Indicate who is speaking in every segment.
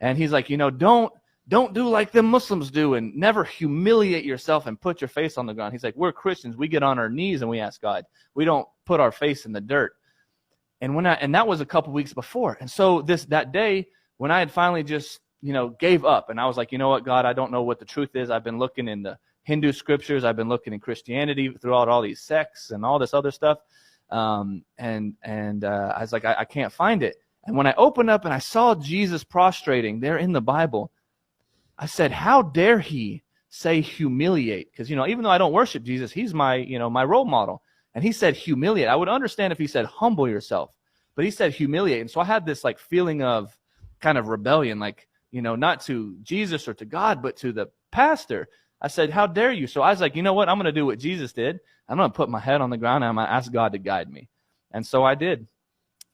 Speaker 1: And he's like, don't do like the Muslims do and never humiliate yourself and put your face on the ground. He's like, we're Christians. We get on our knees and we ask God. We don't put our face in the dirt. And that was a couple weeks before. And so that day when I had finally just, gave up, and I was like, you know what, God, I don't know what the truth is. I've been looking in the Hindu scriptures. I've been looking in Christianity throughout all these sects and all this other stuff. I was like, I can't find it. And when I opened up and I saw Jesus prostrating there in the Bible, I said, how dare he say humiliate? Because, even though I don't worship Jesus, he's my, my role model. And he said humiliate. I would understand if he said humble yourself, but he said humiliate. And so I had this like feeling of kind of rebellion, like, not to Jesus or to God, but to the pastor. I said, how dare you? So I was like, you know what? I'm going to do what Jesus did. I'm going to put my head on the ground and I'm going to ask God to guide me. And so I did.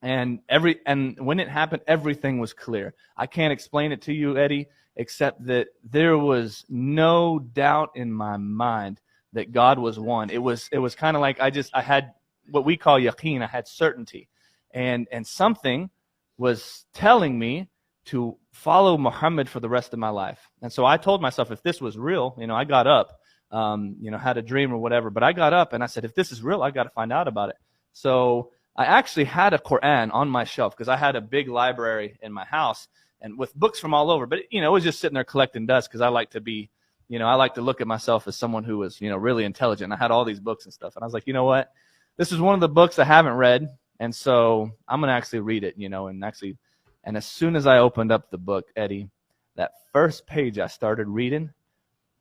Speaker 1: And when it happened, everything was clear. I can't explain it to you, Eddie, except that there was no doubt in my mind that God was one. It was kind of like I had what we call yaqeen. I had certainty. And something was telling me to follow Muhammad for the rest of my life. And so I told myself, if this was real, I got up, had a dream or whatever, but I got up and I said, if this is real, I got to find out about it. So I actually had a Quran on my shelf because I had a big library in my house and with books from all over, but it was just sitting there collecting dust because I like to be, I like to look at myself as someone who was, really intelligent. I had all these books and stuff. And I was like, you know what? This is one of the books I haven't read. And so I'm going to actually read it, and as soon as I opened up the book, Eddie, that first page I started reading,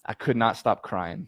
Speaker 1: I could not stop crying.